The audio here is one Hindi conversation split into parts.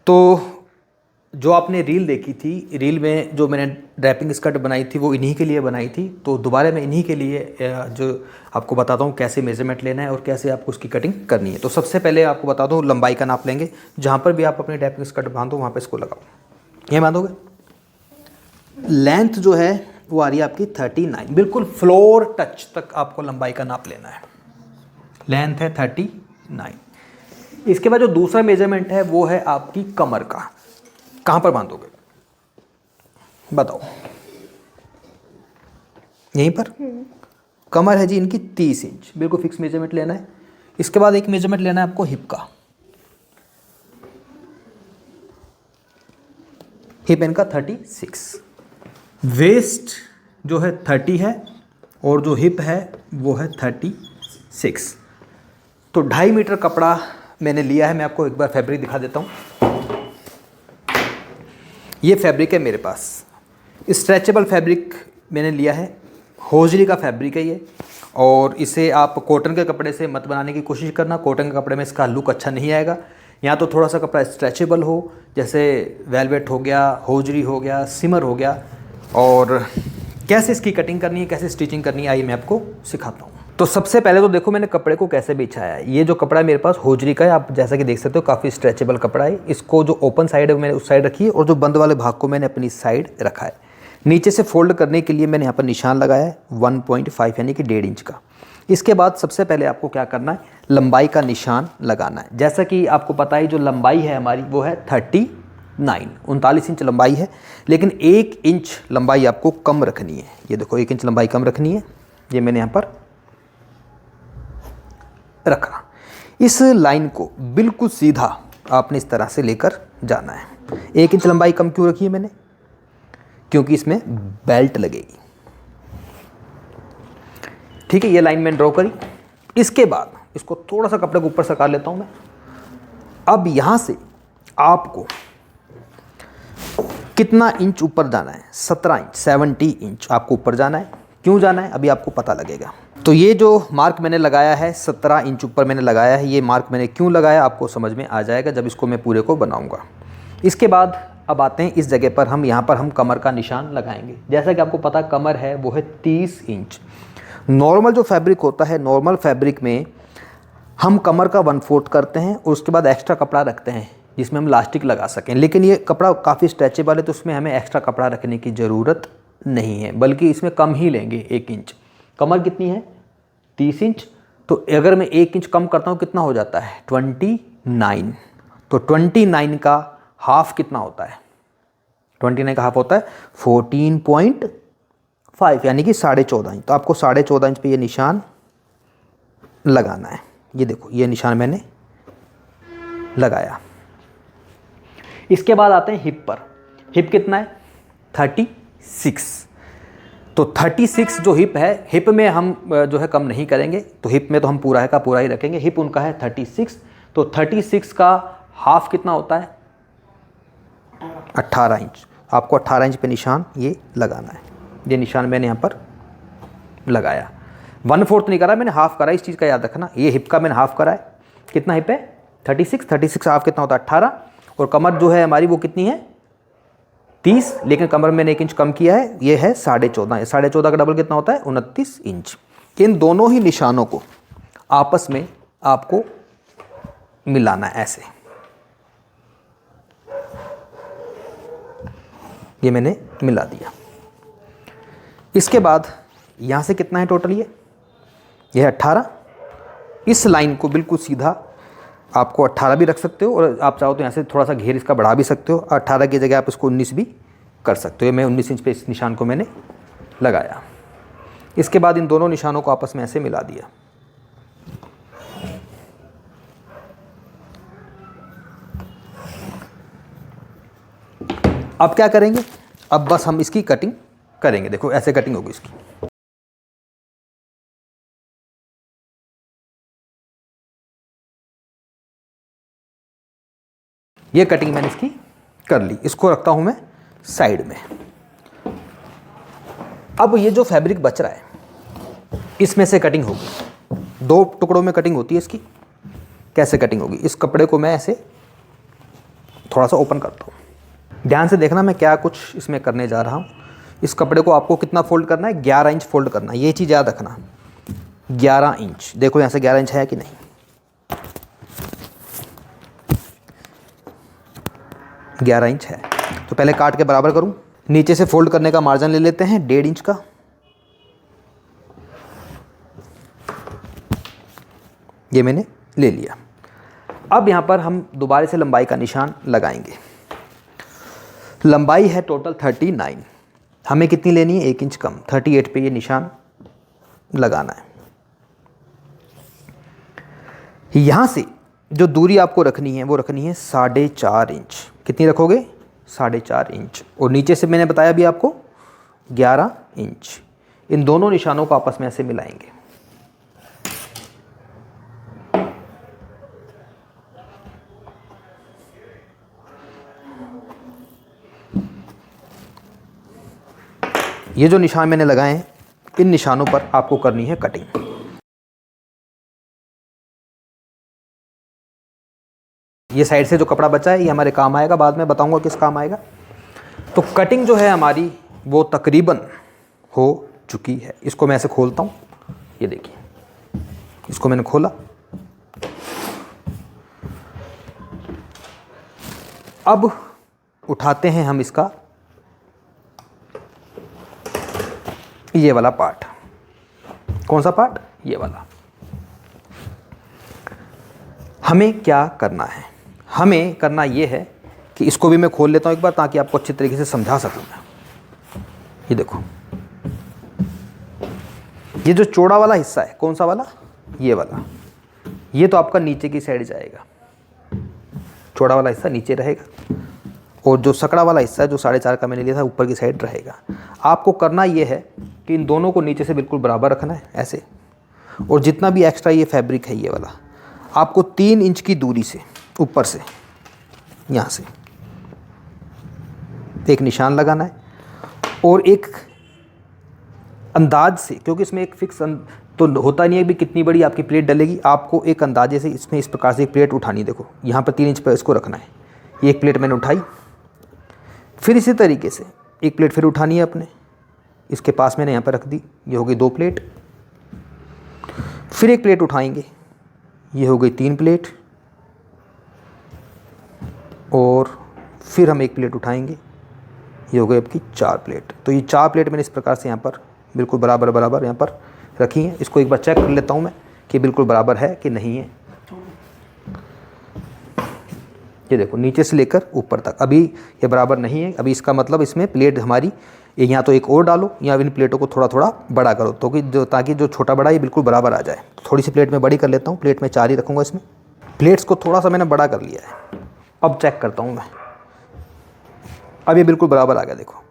तो जो आपने रील देखी थी, रील में जो मैंने ड्रैपिंग स्कर्ट बनाई थी वो इन्हीं के लिए बनाई थी। तो दोबारा मैं इन्हीं के लिए जो आपको बताता हूँ कैसे मेजरमेंट लेना है और कैसे आपको उसकी कटिंग करनी है। तो सबसे पहले आपको बता दूँ, लंबाई का नाप लेंगे। जहाँ पर भी आप अपनी ड्रैपिंग स्कर्ट बांधो वहाँ पर इसको लगाओ, ये बांधोगे। लेंथ जो है वो आ रही है आपकी 39, बिल्कुल फ्लोर टच तक आपको लंबाई का नाप लेना है। लेंथ है 39। इसके बाद जो दूसरा मेजरमेंट है वो है आपकी कमर का। कहाँ पर बांधोगे बताओ? यहीं पर। कमर है जी इनकी 30 इंच, बिल्कुल फिक्स मेजरमेंट लेना है। इसके बाद एक मेजरमेंट लेना है आपको हिप का। हिप इनका 36, वेस्ट जो है 30 है और जो हिप है वो है 36। तो 2.5 मीटर कपड़ा मैंने लिया है। मैं आपको एक बार फैब्रिक दिखा देता हूँ। ये फैब्रिक है मेरे पास, स्ट्रेचेबल फैब्रिक मैंने लिया है, होजरी का फैब्रिक है ये। और इसे आप कॉटन के कपड़े से मत बनाने की कोशिश करना, कॉटन के कपड़े में इसका लुक अच्छा नहीं आएगा। या तो थोड़ा सा कपड़ा स्ट्रेचेबल हो, जैसे वेलवेट हो गया, होजरी हो गया, सिमर हो गया। और कैसे इसकी कटिंग करनी है, कैसे स्टिचिंग करनी है, आइए मैं आपको सिखाता हूँ। तो सबसे पहले तो देखो मैंने कपड़े को कैसे बिछाया है। ये जो कपड़ा मेरे पास होजरी का है, आप जैसा कि देख सकते हो काफ़ी स्ट्रेचेबल कपड़ा है। इसको जो ओपन साइड है मैंने उस साइड रखी है और जो बंद वाले भाग को मैंने अपनी साइड रखा है। नीचे से फोल्ड करने के लिए मैंने यहाँ पर निशान लगाया है 1.5 यानी कि 1.5 इंच का। इसके बाद सबसे पहले आपको क्या करना है, लंबाई का निशान लगाना है। जैसा कि आपको पता है जो लंबाई है हमारी वो है 39 इंच लंबाई है, लेकिन 1 इंच लंबाई आपको कम रखनी है। ये देखो 1 इंच लंबाई कम रखनी है, ये मैंने यहाँ पर रखा। इस लाइन को बिल्कुल सीधा आपने इस तरह से लेकर जाना है। 1 इंच लंबाई कम क्यों रखी है मैंने? क्योंकि इसमें बेल्ट लगेगी। ठीक है, ये लाइन मैंने ड्रॉ करी। इसके बाद इसको थोड़ा सा कपड़े को ऊपर सरका लेता हूं मैं। अब यहां से आपको कितना इंच ऊपर जाना है? 17 इंच, 70 इंच आपको ऊपर जाना है। क्यों जाना है अभी आपको पता लगेगा। तो ये जो मार्क मैंने लगाया है 17 इंच ऊपर मैंने लगाया है, ये मार्क मैंने क्यों लगाया आपको समझ में आ जाएगा जब इसको मैं पूरे को बनाऊंगा। इसके बाद अब आते हैं इस जगह पर, यहाँ पर हम कमर का निशान लगाएंगे। जैसा कि आपको पता कमर है वो है 30 इंच। नॉर्मल जो फैब्रिक होता है, नॉर्मल फैब्रिक में हम कमर का 1/4 करते हैं और उसके बाद एक्स्ट्रा कपड़ा रखते हैं जिसमें हम लास्टिक लगा सकें। लेकिन ये कपड़ा काफ़ी स्ट्रेचेबल है तो उसमें हमें एक्स्ट्रा कपड़ा रखने की ज़रूरत नहीं है, बल्कि इसमें कम ही लेंगे 1 इंच। कमर कितनी है? 30 इंच। तो अगर मैं 1 इंच कम करता हूँ कितना हो जाता है? 29। तो 29 का हाफ कितना होता है? 29 का हाफ होता है 14.5 यानी कि 14.5 इंच। तो आपको 14.5 इंच पे ये निशान लगाना है। ये देखो ये निशान मैंने लगाया। इसके बाद आते हैं हिप पर। हिप कितना है? 36। तो 36 जो हिप है, हिप में हम जो है कम नहीं करेंगे, तो हिप में तो हम पूरा है का पूरा ही रखेंगे। हिप उनका है 36, तो 36 का हाफ कितना होता है? 18 इंच। आपको 18 इंच पे निशान ये लगाना है। ये निशान मैंने यहाँ पर लगाया। 1/4 नहीं करा मैंने, हाफ करा, इस चीज़ का याद रखना। ये हिप का मैंने हाफ करा है। कितना हिप है? 36 हाफ कितना होता है? 18। और कमर जो है हमारी वो कितनी है? 30, लेकिन कमर मैंने 1 इंच कम किया है, ये है 14.5। 14.5 का डबल कितना होता है? 29 इंच। इन दोनों ही निशानों को आपस में आपको मिलाना है ऐसे। ये मैंने मिला दिया। इसके बाद यहाँ से कितना है टोटल? ये है 18। इस लाइन को बिल्कुल सीधा आपको 18 भी रख सकते हो और आप चाहो तो यहाँ से थोड़ा सा घेर इसका बढ़ा भी सकते हो। 18 की जगह आप इसको 19 भी कर सकते हो। मैं 19 इंच पे इस निशान को मैंने लगाया। इसके बाद इन दोनों निशानों को आपस में ऐसे मिला दिया। अब क्या करेंगे? अब बस हम इसकी कटिंग करेंगे। देखो ऐसे कटिंग होगी इसकी। ये कटिंग मैंने इसकी कर ली। इसको रखता हूं मैं साइड में। अब ये जो फैब्रिक बच रहा है इसमें से कटिंग होगी। 2 टुकड़ों में कटिंग होती है इसकी। कैसे कटिंग होगी? इस कपड़े को मैं ऐसे थोड़ा सा ओपन करता हूँ। ध्यान से देखना मैं क्या कुछ इसमें करने जा रहा हूँ। इस कपड़े को आपको कितना फोल्ड करना है, 11 इंच फोल्ड करना है, ये चीज़ याद रखना। 11 इंच, देखो यहाँ से 11 इंच है कि नहीं। 11 इंच है, तो पहले काट के बराबर करूँ। नीचे से फोल्ड करने का मार्जिन ले लेते हैं 1.5 इंच का। ये मैंने ले लिया। अब यहाँ पर हम दोबारा से लंबाई का निशान लगाएंगे। लंबाई है टोटल 39, हमें कितनी लेनी है, 1 इंच कम, 38 पे ये निशान लगाना है। यहाँ से जो दूरी आपको रखनी है वो रखनी है 4.5 इंच। कितनी रखोगे, 4.5 इंच। और नीचे से मैंने बताया भी आपको 11 इंच। इन दोनों निशानों को आपस में ऐसे मिलाएंगे। ये जो निशान मैंने लगाए हैं, इन निशानों पर आपको करनी है कटिंग। ये साइड से जो कपड़ा बचा है ये हमारे काम आएगा, बाद में बताऊंगा किस काम आएगा। तो कटिंग जो है हमारी वो तकरीबन हो चुकी है। इसको मैं ऐसे खोलता हूँ, ये देखिए, इसको मैंने खोला। अब उठाते हैं हम इसका ये वाला पार्ट। कौन सा पार्ट, ये वाला। हमें क्या करना है, हमें करना ये है कि इसको भी मैं खोल लेता हूँ एक बार, ताकि आपको अच्छी तरीके से समझा सकूँ मैं। ये देखो, ये जो चौड़ा वाला हिस्सा है, कौन सा वाला, ये वाला, ये तो आपका नीचे की साइड जाएगा। चौड़ा वाला हिस्सा नीचे रहेगा, और जो सकड़ा वाला हिस्सा है जो 4.5 का मैंने लिया था, ऊपर की साइड रहेगा। आपको करना ये है कि इन दोनों को नीचे से बिल्कुल बराबर रखना है ऐसे। और जितना भी एक्स्ट्रा ये फैब्रिक है ये वाला, आपको 3 इंच की दूरी से ऊपर से यहाँ से एक निशान लगाना है। और एक अंदाज से, क्योंकि इसमें एक फिक्स तो होता नहीं है भी कितनी बड़ी आपकी प्लेट डलेगी, आपको एक अंदाजे से इसमें इस प्रकार से एक प्लेट उठानी। देखो यहाँ पर 3 इंच पर इसको रखना है। ये एक प्लेट मैंने उठाई, फिर इसी तरीके से एक प्लेट फिर उठानी है अपने, इसके पास मैंने यहाँ पर रख दी। ये हो गई 2 प्लेट। फिर एक प्लेट उठाएंगे, ये हो गई 3 प्लेट। और फिर हम एक प्लेट उठाएंगे, ये हो गई आपकी 4 प्लेट। तो ये 4 प्लेट मैंने इस प्रकार से यहाँ पर बिल्कुल बराबर बराबर यहाँ पर रखी है। इसको एक बार चेक कर लेता हूँ मैं कि बिल्कुल बराबर है कि नहीं है। ये देखो, नीचे से लेकर ऊपर तक अभी ये बराबर नहीं है। अभी इसका मतलब इसमें प्लेट हमारी, यहाँ तो एक और डालो, या इन प्लेटों को थोड़ा थोड़ा बड़ा करो, तो कि जो ताकि जो छोटा बड़ा ये बिल्कुल बराबर आ जाए। थोड़ी सी प्लेट में बड़ी कर लेता हूँ, प्लेट में 4 ही रखूँगा इसमें। प्लेट्स को थोड़ा सा मैंने बड़ा कर लिया है। अब चेक करता हूँ मैं, अब ये बिल्कुल बराबर आ गया। देखो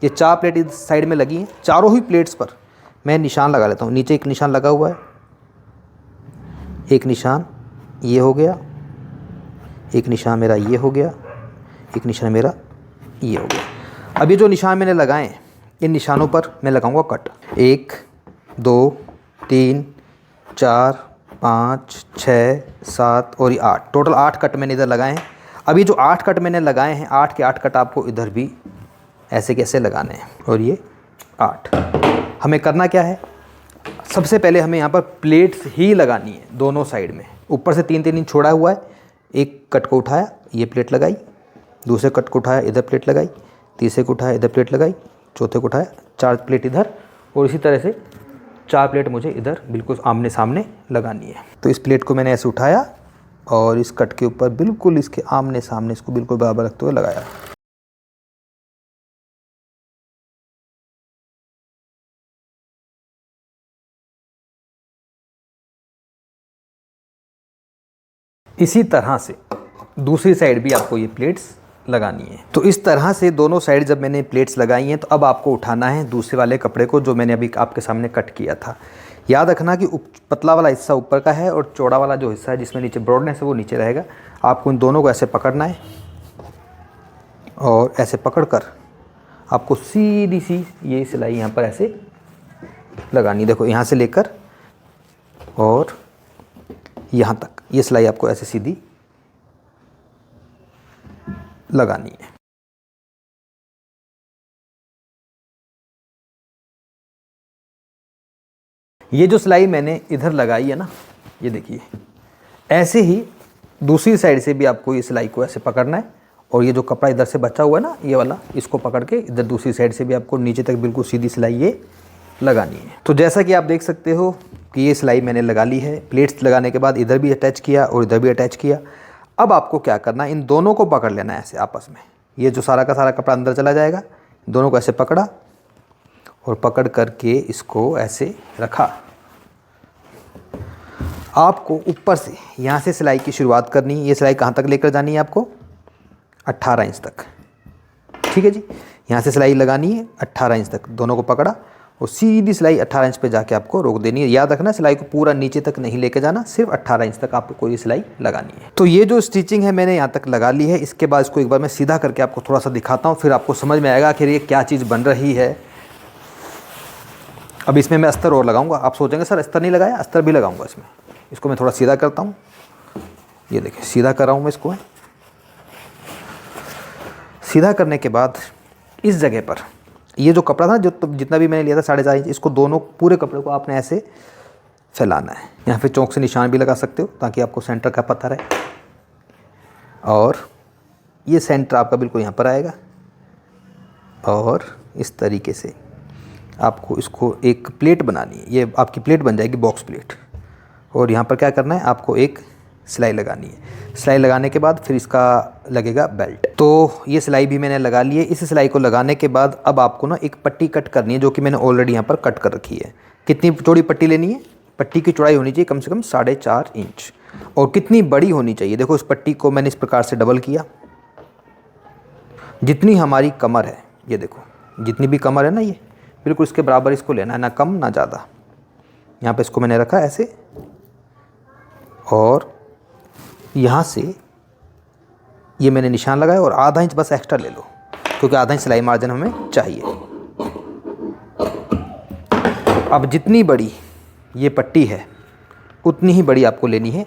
ये 4 प्लेट इस साइड में लगी हैं, चारों ही प्लेट्स पर मैं निशान लगा लेता हूँ। नीचे एक निशान लगा हुआ है, एक निशान ये हो गया, एक निशान मेरा ये हो गया, एक निशान मेरा ये हो गया। अब ये जो निशान मैंने लगाए हैं, इन निशानों पर मैं लगाऊंगा कट। 1 2 3 4 5 6 7 और ये 8, टोटल 8 कट मैंने इधर लगाए हैं। अभी जो 8 कट मैंने लगाए हैं, 8 के 8 कट आपको इधर भी ऐसे कैसे लगाने हैं। और ये 8 हमें करना क्या है, सबसे पहले हमें यहाँ पर प्लेट्स ही लगानी है दोनों साइड में। ऊपर से 3 इंच छोड़ा हुआ है, एक कट को उठाया, ये प्लेट लगाई, दूसरे कट को उठाया, इधर प्लेट लगाई, तीसरे को उठाया, इधर प्लेट लगाई, चौथे को उठाया, 4 प्लेट इधर, और इसी तरह से 4 प्लेट मुझे इधर बिल्कुल आमने सामने लगानी है। तो इस प्लेट को मैंने ऐसे उठाया और इस कट के ऊपर बिल्कुल इसके आमने सामने इसको बिल्कुल बराबर रखते हुए लगाया। इसी तरह से दूसरी साइड भी आपको ये प्लेट्स लगानी है। तो इस तरह से दोनों साइड जब मैंने प्लेट्स लगाई हैं, तो अब आपको उठाना है दूसरे वाले कपड़े को जो मैंने अभी आपके सामने कट किया था। याद रखना कि पतला वाला हिस्सा ऊपर का है और चौड़ा वाला जो हिस्सा है जिसमें नीचे ब्रॉडनेस है वो नीचे रहेगा। आपको इन दोनों को ऐसे पकड़ना है और ऐसे पकड़कर आपको सीधी सी ये सिलाई यहाँ पर ऐसे लगानी। देखो यहाँ से लेकर और यहाँ तक ये सिलाई आपको ऐसे सीधी लगानी है। ये जो सिलाई मैंने इधर लगाई है ना, ये देखिए, ऐसे ही दूसरी साइड से भी आपको ये सिलाई को ऐसे पकड़ना है और ये जो कपड़ा इधर से बचा हुआ है ना, ये वाला, इसको पकड़ के इधर दूसरी साइड से भी आपको नीचे तक बिल्कुल सीधी सिलाई ये लगानी है। तो जैसा कि आप देख सकते हो कि ये सिलाई मैंने लगा ली है। प्लेट्स लगाने के बाद इधर भी अटैच किया और इधर भी अटैच किया। अब आपको क्या करना है, इन दोनों को पकड़ लेना है ऐसे आपस में। ये जो सारा का सारा कपड़ा अंदर चला जाएगा, दोनों को ऐसे पकड़ा और पकड़ करके इसको ऐसे रखा। आपको ऊपर से यहाँ से सिलाई की शुरुआत करनी है। ये सिलाई कहाँ तक लेकर जानी है आपको, 18 इंच तक, ठीक है जी। यहाँ से सिलाई लगानी है 18 इंच तक, दोनों को पकड़ा और सीधी सिलाई 18 इंच पे जाके आपको रोक देनी है। याद रखना, सिलाई को पूरा नीचे तक नहीं लेके जाना, सिर्फ 18 इंच तक आपको ये सिलाई लगानी है। तो ये जो स्टिचिंग है मैंने यहाँ तक लगा ली है। इसके बाद इसको एक बार मैं सीधा करके आपको थोड़ा सा दिखाता हूँ, फिर आपको समझ में आएगा आखिर ये क्या चीज़ बन रही है। अब इसमें मैं अस्तर और लगाऊंगा। आप सोचेंगे सर अस्तर नहीं लगाया, अस्तर भी लगाऊंगा इसमें। इसको मैं थोड़ा सीधा करता हूँ, ये देखिए सीधा कर रहा हूँ मैं इसको। सीधा करने के बाद इस जगह पर ये जो कपड़ा था, जो जितना भी मैंने लिया था 4.5 इंच, इसको दोनों पूरे कपड़े को आपने ऐसे फैलाना है। यहाँ पे चौक से निशान भी लगा सकते हो ताकि आपको सेंटर का पता रहे। और ये सेंटर आपका बिल्कुल यहाँ पर आएगा और इस तरीके से आपको इसको एक प्लेट बनानी है। ये आपकी प्लेट बन जाएगी, बॉक्स प्लेट। और यहाँ पर क्या करना है, आपको एक सिलाई लगानी है। सिलाई लगाने के बाद फिर इसका लगेगा बेल्ट। तो ये सिलाई भी मैंने लगा ली है। इस सिलाई को लगाने के बाद अब आपको ना एक पट्टी कट करनी है, जो कि मैंने ऑलरेडी यहाँ पर कट कर रखी है। कितनी चौड़ी पट्टी लेनी है, पट्टी की चौड़ाई होनी चाहिए कम से कम 4.5 इंच। और कितनी बड़ी होनी चाहिए, देखो इस पट्टी को मैंने इस प्रकार से डबल किया। जितनी हमारी कमर है, ये देखो जितनी भी कमर है ना, ये बिल्कुल इसके बराबर इसको लेना है, ना कम ना ज़्यादा। यहाँ पे इसको मैंने रखा ऐसे और यहाँ से ये मैंने निशान लगाया और आधा इंच बस एक्स्ट्रा ले लो, क्योंकि आधा इंच सिलाई मार्जिन हमें चाहिए। अब जितनी बड़ी ये पट्टी है उतनी ही बड़ी आपको लेनी है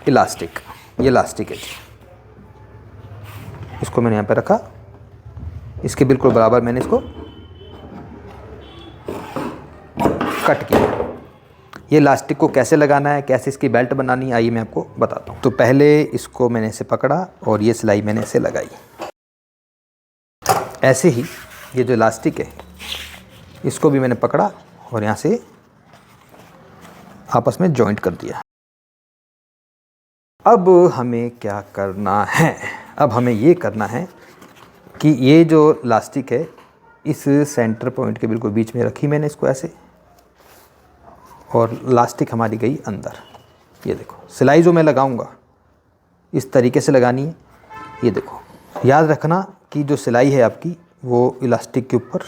इलास्टिक। ये इलास्टिक है जी, इसको मैंने यहाँ पे रखा, इसके बिल्कुल बराबर मैंने इसको कट किया। ये इलास्टिक को कैसे लगाना है, कैसे इसकी बेल्ट बनानी है, आइए मैं आपको बताता हूँ। तो पहले इसको मैंने ऐसे पकड़ा और ये सिलाई मैंने ऐसे लगाई। ऐसे ही ये जो इलास्टिक है इसको भी मैंने पकड़ा और यहाँ से आपस में जॉइंट कर दिया। अब हमें क्या करना है, अब हमें ये करना है कि ये जो इलास्टिक है इस सेंटर पॉइंट के बिल्कुल बीच में रखी मैंने इसको ऐसे, और इलास्टिक हमारी गई अंदर। ये देखो सिलाई जो मैं लगाऊंगा इस तरीके से लगानी है। ये देखो, याद रखना कि जो सिलाई है आपकी वो इलास्टिक के ऊपर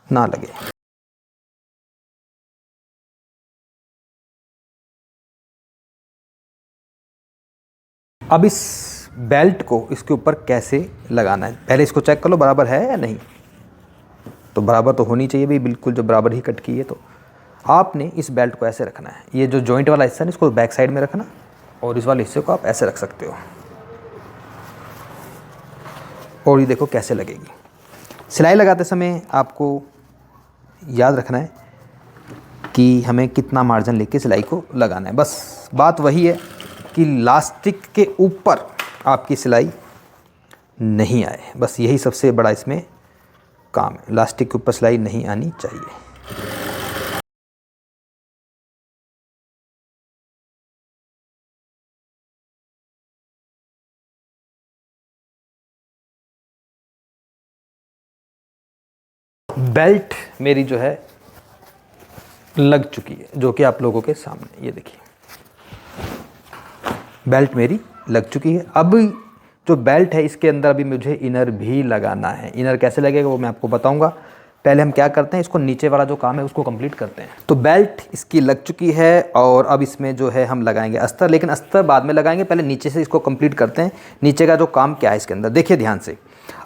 ना लगे। अब इस बेल्ट को इसके ऊपर कैसे लगाना है, पहले इसको चेक कर लो बराबर है या नहीं। तो बराबर तो होनी चाहिए भाई, बिल्कुल जो बराबर ही कट की है। तो आपने इस बेल्ट को ऐसे रखना है। ये जो जॉइंट वाला हिस्सा है इसको बैक साइड में रखना और इस वाले हिस्से को आप ऐसे रख सकते हो। और ये देखो कैसे लगेगी। सिलाई लगाते समय आपको याद रखना है कि हमें कितना मार्जिन लेके सिलाई को लगाना है। बस बात वही है कि इलास्टिक के ऊपर आपकी सिलाई नहीं आए, बस यही सबसे बड़ा इसमें काम है। इलास्टिक के ऊपर सिलाई नहीं आनी चाहिए। बेल्ट मेरी जो है लग चुकी है, जो कि आप लोगों के सामने ये देखिए बेल्ट मेरी लग चुकी है। अब जो बेल्ट है इसके अंदर अभी मुझे इनर भी लगाना है। इनर कैसे लगेगा वो मैं आपको बताऊंगा। पहले हम क्या करते हैं, इसको नीचे वाला जो काम है उसको कंप्लीट करते हैं। तो बेल्ट इसकी लग चुकी है और अब इसमें जो है हम लगाएंगे अस्तर, लेकिन अस्तर बाद में लगाएंगे, पहले नीचे से इसको कंप्लीट करते हैं। नीचे का जो काम क्या है इसके अंदर देखिए ध्यान से।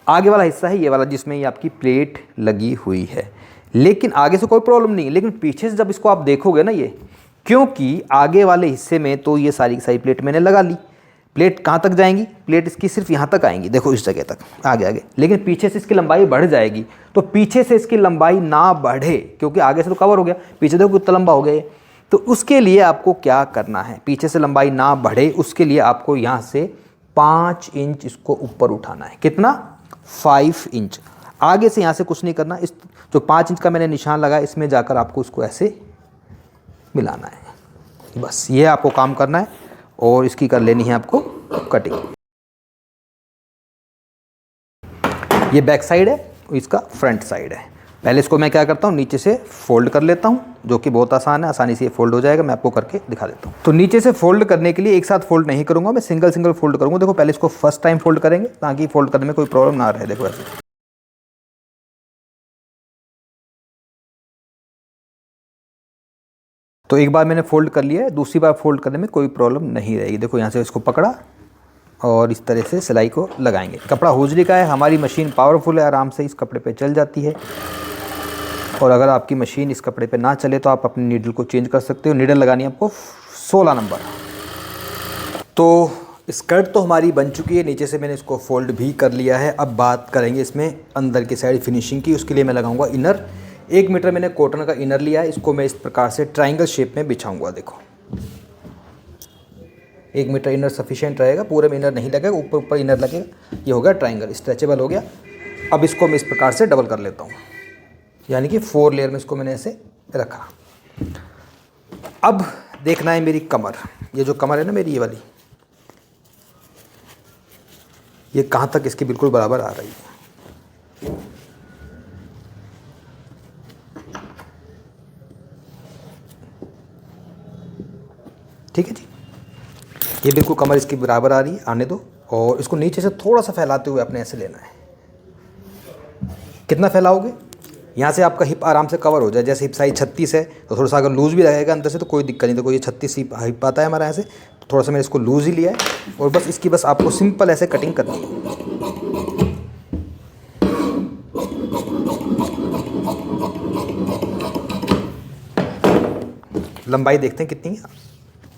आगे वाला हिस्सा है ये वाला जिसमें ये आपकी प्लेट लगी हुई है, लेकिन आगे से कोई प्रॉब्लम नहीं है, लेकिन पीछे से जब इसको आप देखोगे ना ये, क्योंकि आगे वाले हिस्से में तो ये सारी की सारी प्लेट मैंने लगा ली, प्लेट कहाँ तक जाएंगी, प्लेट इसकी सिर्फ यहाँ तक आएंगी, देखो इस जगह तक, आगे आगे, लेकिन पीछे से इसकी लंबाई बढ़ जाएगी। तो पीछे से इसकी लंबाई ना बढ़े, क्योंकि आगे से तो कवर हो गया, पीछे देखो कितना लंबा हो गया ये। तो उसके लिए आपको क्या करना है, पीछे से लंबाई ना बढ़े उसके लिए आपको यहाँ से 5 इंच इसको ऊपर उठाना है। कितना? 5 इंच। आगे से यहाँ से कुछ नहीं करना, इस जो 5 इंच का मैंने निशान लगाया इसमें जाकर आपको उसको ऐसे मिलाना है, बस ये आपको काम करना है। और इसकी कर लेनी है आपको कटिंग। ये बैक साइड है, इसका फ्रंट साइड है। पहले इसको मैं क्या करता हूँ, नीचे से फोल्ड कर लेता हूँ, जो कि बहुत आसान है, आसानी से ये फोल्ड हो जाएगा। मैं आपको करके दिखा देता हूँ। तो नीचे से फोल्ड करने के लिए एक साथ फोल्ड नहीं करूँगा, मैं सिंगल सिंगल फोल्ड करूँगा। देखो पहले इसको फर्स्ट टाइम फोल्ड करेंगे ताकि फोल्ड करने में कोई प्रॉब्लम ना रहे। देखो ऐसे, तो एक बार मैंने फोल्ड कर लिया है, दूसरी बार फोल्ड करने में कोई प्रॉब्लम नहीं रहेगी। देखो यहाँ से इसको पकड़ा और इस तरह से सिलाई को लगाएंगे। कपड़ा होजरी का है, हमारी मशीन पावरफुल है, आराम से इस कपड़े पे चल जाती है। और अगर आपकी मशीन इस कपड़े पे ना चले तो आप अपनी नीडल को चेंज कर सकते हो। नीडल लगानी है आपको 16 नंबर। तो स्कर्ट तो हमारी बन चुकी है, नीचे से मैंने इसको फोल्ड भी कर लिया है। अब बात करेंगे इसमें अंदर की साइड फिनिशिंग की। उसके लिए मैं लगाऊंगा इनर। 1 मीटर मैंने कॉटन का इनर लिया है, इसको मैं इस प्रकार से ट्राइंगल शेप में बिछाऊंगा। देखो 1 मीटर इनर सफिशिएंट रहेगा, पूरे में इनर नहीं लगेगा, ऊपर ऊपर इनर लगेगा। ये हो गया ट्राइंगल, स्ट्रेचेबल हो गया। अब इसको मैं इस प्रकार से डबल कर लेता हूँ, यानी कि 4 लेयर में इसको मैंने ऐसे रखा। अब देखना है मेरी कमर। ये जो कमर है ना मेरी, ये वाली, ये कहाँ तक इसकी बिल्कुल बराबर आ रही है। ठीक है जी, ये बिल्कुल कमर इसकी बराबर आ रही है, आने दो। और इसको नीचे से थोड़ा सा फैलाते हुए अपने ऐसे लेना है। कितना फैलाओगे, यहाँ से आपका हिप आराम से कवर हो जाए। जैसे हिप साइज 36 है तो थोड़ा सा अगर लूज़ भी रहेगा अंदर से तो कोई दिक्कत नहीं। देखो ये 36 हिप आता है हमारा यहाँ से, तो थोड़ा सा मैंने इसको लूज़ ही लिया है। और बस इसकी बस आपको सिंपल ऐसे कटिंग करनी है। लंबाई देखते हैं कितनी है,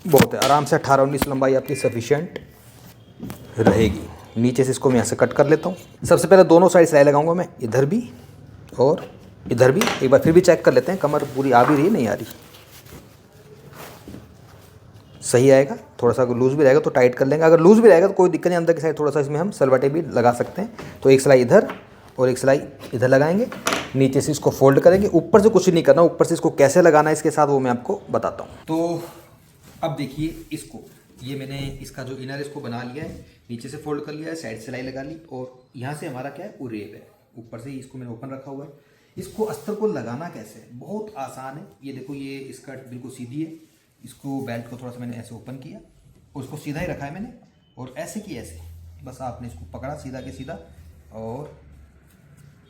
बहुत है, आराम से 18-19 लंबाई आपकी सफिशिएंट रहेगी। नीचे से इसको मैं यहाँ से कट कर लेता हूँ। सबसे पहले दोनों साइड सिलाई लगाऊंगा मैं, इधर भी और इधर भी। एक बार फिर भी चेक कर लेते हैं कमर पूरी आ भी रही है, नहीं आ रही। सही आएगा, थोड़ा सा अगर लूज़ भी रहेगा तो टाइट कर लेंगे, अगर लूज़ भी रहेगा तो कोई दिक्कत नहीं। अंदर की साइड थोड़ा सा इसमें हम सलवटे भी लगा सकते हैं। तो एक सिलाई इधर और एक सिलाई इधर लगाएंगे। नीचे से इसको फोल्ड करेंगे, ऊपर से कुछ नहीं करना। ऊपर से इसको कैसे लगाना है इसके साथ वो मैं आपको बताता हूँ। तो अब देखिए इसको, ये मैंने इसका जो इनर इसको बना लिया है, नीचे से फोल्ड कर लिया है, साइड सिलाई लगा ली। और यहाँ से हमारा क्या है, उरेब है, ऊपर से इसको मैंने ओपन रखा हुआ है। इसको अस्तर को लगाना कैसे है, बहुत आसान है। ये देखो ये स्कर्ट बिल्कुल सीधी है, इसको बेल्ट को थोड़ा सा मैंने ऐसे ओपन किया और उसको सीधा ही रखा है मैंने, और ऐसे की ऐसे बस आपने इसको पकड़ा सीधा के सीधा, और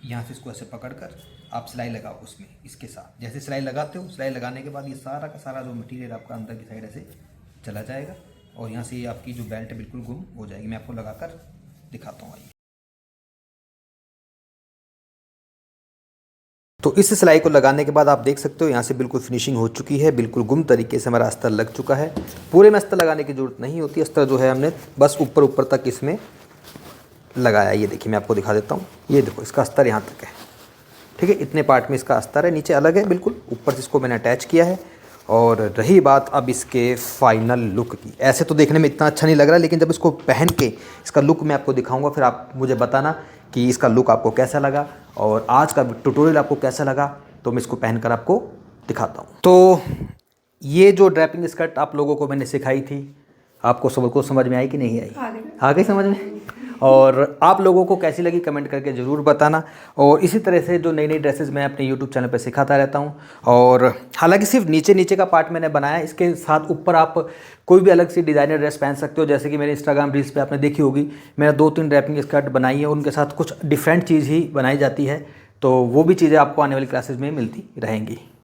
यहाँ से इसको ऐसे पकड़कर आप सिलाई लगाओ उसमें इसके साथ। जैसे सिलाई लगाते हो, सिलाई लगाने के बाद ये सारा का सारा जो मटेरियल आपका अंदर की साइड ऐसे चला जाएगा और यहाँ से ये आपकी जो बेल्ट है बिल्कुल गुम हो जाएगी। मैं आपको लगाकर दिखाता हूँ। तो इस सिलाई को लगाने के बाद आप देख सकते हो यहाँ से बिल्कुल फिनिशिंग हो चुकी है, बिल्कुल गुम तरीके से हमारा अस्तर लग चुका है। पूरे में अस्तर लगाने की ज़रूरत नहीं होती, अस्तर जो है हमने बस ऊपर ऊपर तक इसमें लगाया। ये देखिए मैं आपको दिखा देता हूँ, ये देखो इसका अस्तर यहाँ तक है। ठीक है, इतने पार्ट में इसका अस्तर है, नीचे अलग है बिल्कुल, ऊपर से इसको मैंने अटैच किया है। और रही बात अब इसके फाइनल लुक की, ऐसे तो देखने में इतना अच्छा नहीं लग रहा, लेकिन जब इसको पहन के इसका लुक मैं आपको दिखाऊंगा, फिर आप मुझे बताना कि इसका लुक आपको कैसा लगा और आज का ट्यूटोरियल आपको कैसा लगा। तो मैं इसको पहनकर आपको दिखाता हूँ। तो ये जो ड्रैपिंग स्कर्ट आप लोगों को मैंने सिखाई थी, आपको सबको समझ में आई कि नहीं आई? आ गई समझ में। और आप लोगों को कैसी लगी कमेंट करके ज़रूर बताना। और इसी तरह से जो नई नई ड्रेसेस मैं अपने यूट्यूब चैनल पर सिखाता रहता हूँ। और हालांकि सिर्फ नीचे नीचे का पार्ट मैंने बनाया, इसके साथ ऊपर आप कोई भी अलग सी डिज़ाइनर ड्रेस पहन सकते हो। जैसे कि मेरे इंस्टाग्राम रील्स पे आपने देखी होगी, मैंने 2-3 ड्रैपिंग स्कर्ट बनाई है, उनके साथ कुछ डिफरेंट चीज़ ही बनाई जाती है। तो वो भी चीज़ें आपको आने वाली क्लासेज में मिलती रहेंगी।